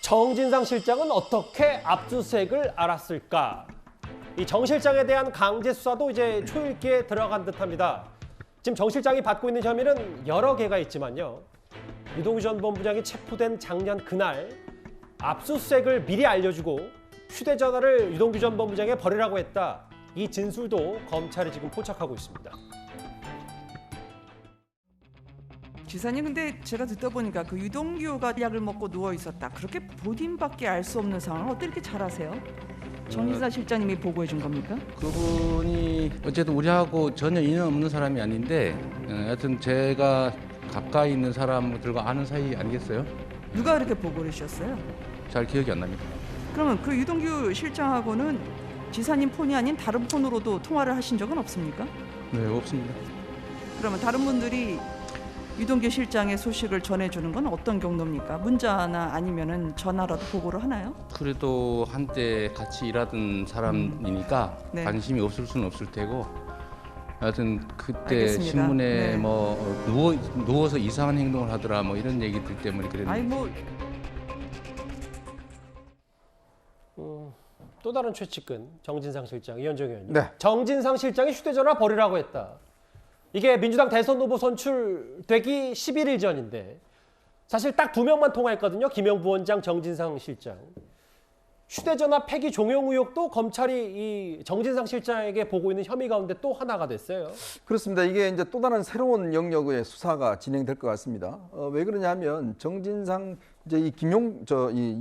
정진상 실장은 어떻게 압수수색을 알았을까? 이 정 실장에 대한 강제 수사도 이제 초읽기에 들어간 듯합니다. 지금 정 실장이 받고 있는 혐의는 여러 개가 있지만요. 유동규 전 본부장이 체포된 작년 그날 압수수색을 미리 알려주고 휴대전화를 유동규 전 본부장에 버리라고 했다. 이 진술도 검찰이 지금 포착하고 있습니다. 지사님, 근데 제가 듣다 보니까 그 유동규가 약을 먹고 누워 있었다, 그렇게 본인밖에 알 수 없는 상황을 어떻게 이렇게 잘 아세요? 정진상 실장님이 보고해 준 겁니까? 그분이 어쨌든 우리하고 전혀 인연 없는 사람이 아닌데 하여튼 제가 가까이 있는 사람들과 아는 사이 아니겠어요? 누가 그렇게 보고를 해주셨어요? 잘 기억이 안 납니다. 그러면 그 유동규 실장하고는 지사님 폰이 아닌 다른 폰으로도 통화를 하신 적은 없습니까? 네, 없습니다. 그러면 다른 분들이 유동규 실장의 소식을 전해주는 건 어떤 경로입니까? 문자나 아니면은 전화라도 보고를 하나요? 그래도 한때 같이 일하던 사람이니까 네. 관심이 없을 수는 없을 테고 하여튼 그때 알겠습니다. 신문에 네. 뭐 누워서 이상한 행동을 하더라 뭐 이런 얘기들 때문에 그랬는데 아니 뭐 또 다른 최측근 정진상 실장, 이현정 의원님. 네. 정진상 실장이 휴대전화 버리라고 했다. 이게 민주당 대선 후보 선출되기 11일 전인데 사실 딱 2명만 통화했거든요. 김영 부원장, 정진상 실장. 휴대전화 폐기 종용 의혹도 검찰이 이 정진상 실장에게 보고 있는 혐의 가운데 또 하나가 됐어요. 그렇습니다. 이게 이제 또 다른 새로운 영역의 수사가 진행될 것 같습니다. 왜 그러냐면 정진상 이제 이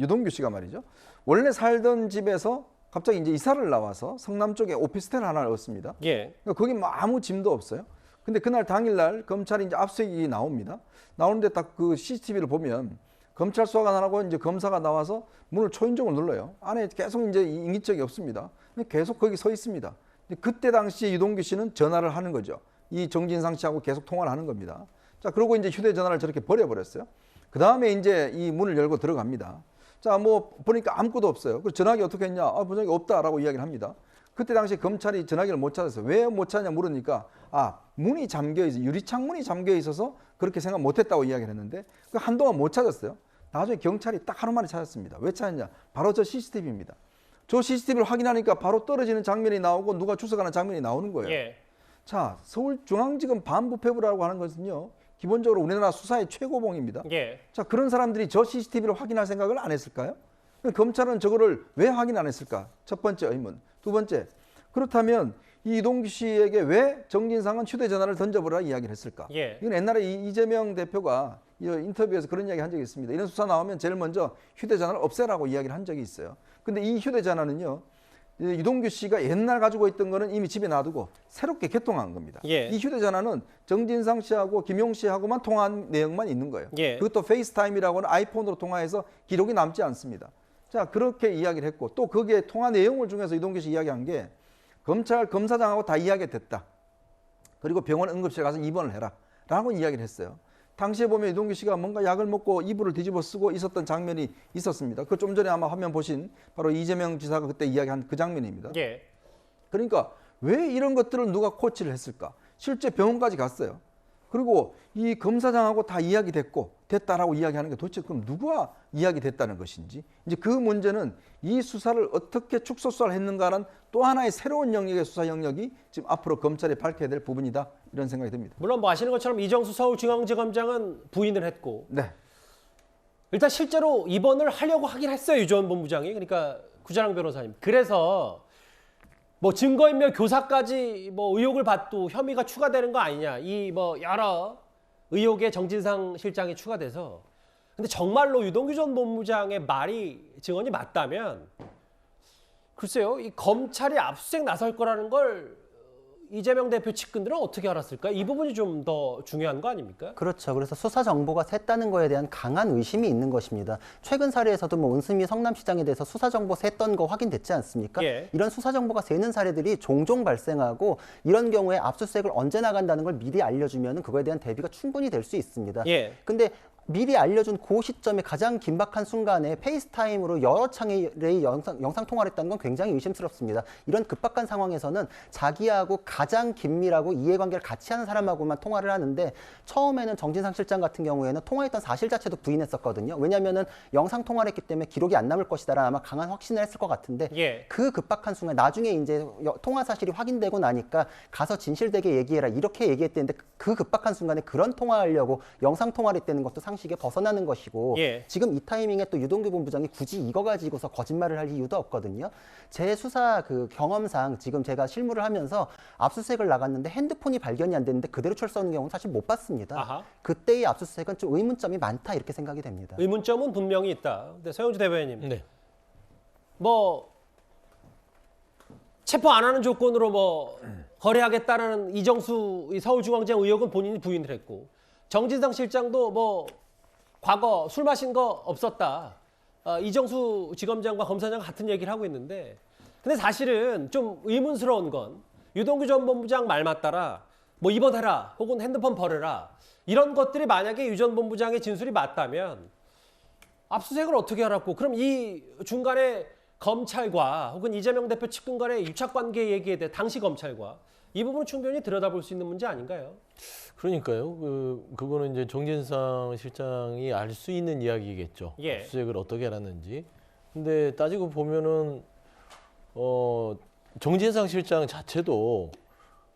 유동규 씨가 말이죠. 원래 살던 집에서 갑자기 이제 이사를 나와서 성남 쪽에 오피스텔 하나를 얻습니다. 예. 그러니까 거기 뭐 아무 짐도 없어요. 근데 그날 당일날 검찰이 이제 압수수색이 나옵니다. 나오는데 딱 그 CCTV를 보면 검찰 수사가 안 하고 이제 검사가 나와서 문을 초인종을 눌러요. 안에 계속 이제 인기척이 없습니다. 계속 거기 서 있습니다. 그때 당시에 유동규 씨는 전화를 하는 거죠. 이 정진상 씨하고 계속 통화를 하는 겁니다. 자, 그러고 이제 휴대전화를 저렇게 버려버렸어요. 그 다음에 이제 이 문을 열고 들어갑니다. 자, 뭐 보니까 아무것도 없어요. 그 전화기 어떻게 했냐? 전화기 없다라고 이야기를 합니다. 그때 당시 검찰이 전화기를 못 찾았어요. 왜 못 찾냐 물으니까 문이 잠겨 있어, 유리창문이 잠겨 있어서 그렇게 생각 못했다고 이야기를 했는데 그 한동안 못 찾았어요. 나중에 경찰이 딱 하루 만에 찾았습니다. 왜 찾았냐? 바로 저 CCTV입니다. 저 CCTV를 확인하니까 바로 떨어지는 장면이 나오고 누가 주워가는 장면이 나오는 거예요. 예. 자, 서울중앙지검 반부패부라고 하는 것은요, 기본적으로 우리나라 수사의 최고봉입니다. 예. 자, 그런 사람들이 저 CCTV를 확인할 생각을 안 했을까요? 검찰은 저거를 왜 확인 안 했을까? 첫 번째 의문. 두 번째, 그렇다면 이 이동규 씨에게 왜 정진상은 휴대전화를 던져보라 이야기를 했을까? 예. 이건 옛날에 이재명 대표가 인터뷰에서 그런 이야기 한 적이 있습니다. 이런 수사 나오면 제일 먼저 휴대전화를 없애라고 이야기를 한 적이 있어요. 근데 이 휴대전화는요, 유동규 씨가 옛날 가지고 있던 거는 이미 집에 놔두고 새롭게 개통한 겁니다. 예. 이 휴대전화는 정진상 씨하고 김용 씨하고만 통화한 내용만 있는 거예요. 예. 그것도 페이스타임이라고는 아이폰으로 통화해서 기록이 남지 않습니다. 자, 그렇게 이야기를 했고 또 거기에 통화 내용을 중에서 유동규 씨 이야기한 게 검찰 검사장하고 다 이야기가 됐다. 그리고 병원 응급실에 가서 입원을 해라 라고 이야기를 했어요. 당시에 보면 유동규 씨가 뭔가 약을 먹고 이불을 뒤집어 쓰고 있었던 장면이 있었습니다. 그 좀 전에 아마 화면 보신 바로 이재명 지사가 그때 이야기한 그 장면입니다. 예. 그러니까 왜 이런 것들을 누가 코치를 했을까? 실제 병원까지 갔어요. 그리고 이 검사장하고 다 됐다라고 이야기하는 게 도대체 그럼 누가 이야기됐다는 것인지, 이제 그 문제는 이 수사를 어떻게 축소 수사를 했는가라는 또 하나의 새로운 영역의 수사 영역이 지금 앞으로 검찰이 밝혀야 될 부분이다, 이런 생각이 듭니다. 물론 뭐 아시는 것처럼 이정수 서울중앙지검장은 부인을 했고 네. 일단 실제로 입원을 하려고 하긴 했어요, 유 전 본부장이. 그러니까 구자랑 변호사님. 그래서 뭐 증거인멸 교사까지 뭐 의혹을 받고 혐의가 추가되는 거 아니냐. 이 뭐 여러 의혹에 정진상 실장이 추가돼서. 근데 정말로 유동규 전 본부장의 말이 증언이 맞다면 글쎄요, 이 검찰이 압수수색 나설 거라는 걸 이재명 대표 측근들은 어떻게 알았을까? 이 부분이 좀 더 중요한 거 아닙니까? 그렇죠. 그래서 수사 정보가 샜다는 거에 대한 강한 의심이 있는 것입니다. 최근 사례에서도 뭐 은수미 성남시장에 대해서 수사 정보 샜던 거 확인됐지 않습니까? 예. 이런 수사 정보가 새는 사례들이 종종 발생하고 이런 경우에 압수수색을 언제 나간다는 걸 미리 알려주면 그거에 대한 대비가 충분히 될 수 있습니다. 예. 근데 미리 알려준 그 시점에 가장 긴박한 순간에 페이스타임으로 여러 차례의 영상 통화를 했다는 건 굉장히 의심스럽습니다. 이런 급박한 상황에서는 자기하고 가장 긴밀하고 이해관계를 같이 하는 사람하고만 통화를 하는데 처음에는 정진상 실장 같은 경우에는 통화했던 사실 자체도 부인했었거든요. 왜냐하면은 영상 통화를 했기 때문에 기록이 안 남을 것이다라는 아마 강한 확신을 했을 것 같은데 예. 그 급박한 순간 나중에 이제 통화 사실이 확인되고 나니까 가서 진실되게 얘기해라 이렇게 얘기했대는데 그 급박한 순간에 그런 통화하려고 영상 통화를 했다는 것도 상식에 벗어나는 것이고 예. 지금 이 타이밍에 또 유동규 본부장이 굳이 이거 가지고서 거짓말을 할 이유도 없거든요. 제 수사 그 경험상 지금 제가 실무를 하면서 압수수색을 나갔는데 핸드폰이 발견이 안 됐는데 그대로 출소하는 경우는 사실 못 봤습니다. 아하. 그때의 압수수색은 좀 의문점이 많다 이렇게 생각이 됩니다. 의문점은 분명히 있다. 근데 서영주 대변인님, 네. 뭐 체포 안 하는 조건으로 뭐 거래하겠다라는 이정수 이 서울중앙지검 의혹은 본인이 부인을 했고 정진상 실장도 뭐 과거 술 마신 거 없었다. 이정수 지검장과 검사장 같은 얘기를 하고 있는데 근데 사실은 좀 의문스러운 건 유동규 전 본부장 말 맞따라 뭐 입원해라 혹은 핸드폰 버려라 이런 것들이 만약에 유 전 본부장의 진술이 맞다면 압수수색을 어떻게 하라고 그럼 이 중간에 검찰과 혹은 이재명 대표 측근 간의 유착관계 얘기에 대해 당시 검찰과 이 부분은 충분히 들여다볼 수 있는 문제 아닌가요? 그러니까요. 그거는 이제 정진상 실장이 알 수 있는 이야기겠죠. 예. 압수수색을 어떻게 해놨는지. 근데 따지고 보면은 정진상 실장 자체도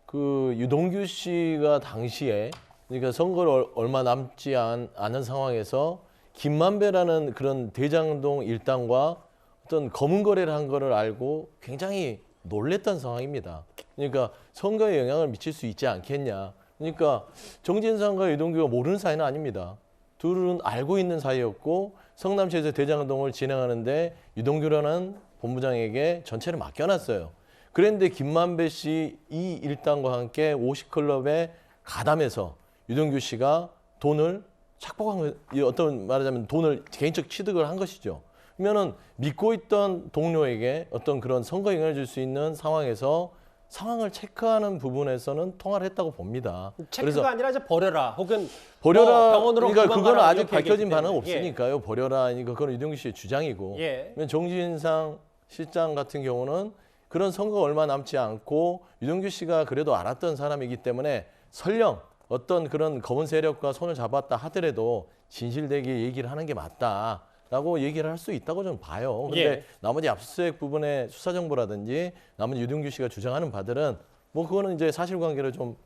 그 유동규 씨가 당시에 그러니까 선거를 얼마 남지 않은 상황에서 김만배라는 그런 대장동 일당과 어떤 검은 거래를 한 거를 알고 굉장히 놀랬던 상황입니다. 그러니까 선거에 영향을 미칠 수 있지 않겠냐. 그러니까 정진상과 유동규가 모르는 사이는 아닙니다. 둘은 알고 있는 사이였고 성남시에서 대장동을 진행하는데 유동규라는 본부장에게 전체를 맡겨놨어요. 그런데 김만배 씨 이 일당과 함께 50클럽에 가담해서 유동규 씨가 돈을 착복한 거, 어떤 말하자면 돈을 개인적 취득을 한 것이죠. 그러면은 믿고 있던 동료에게 어떤 그런 선거 영향을 줄 수 있는 상황에서 상황을 체크하는 부분에서는 통화를 했다고 봅니다. 체크가 아니라 이제 버려라 혹은 버려라. 뭐 병원으로 그러니까 그만 그거는 가라, 아직 이렇게 밝혀진 얘기했기 바는 때문에. 없으니까요. 버려라. 그거는 유동규 씨의 주장이고. 예. 정진상 실장 같은 경우는 그런 선거가 얼마 남지 않고 유동규 씨가 그래도 알았던 사람이기 때문에 설령 어떤 그런 검은 세력과 손을 잡았다 하더라도 진실되게 얘기를 하는 게 맞다라고 얘기를 할 수 있다고 저는 봐요. 근데 예. 나머지 압수수색 부분의 수사 정보라든지 나머지 유동규 씨가 주장하는 바들은 뭐 그거는 이제 사실관계를 좀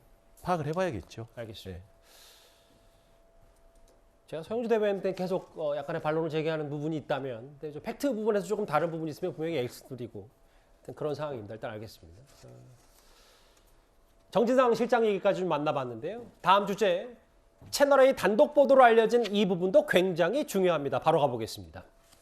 파악을 해봐야겠죠. 알겠습니다. 네. 제가 서영주 대변인 계속 약간의 반론을 제기하는 부분이 있다면 근데 저 팩트 부분에서 조금 다른 부분이 있으면 분명히 X들이고 그런 상황입니다. 일단 알겠습니다. 정진상 실장 얘기까지 좀 만나봤는데요. 다음 주제 채널A 단독 보도로 알려진 이 부분도 굉장히 중요합니다. 바로 가보겠습니다.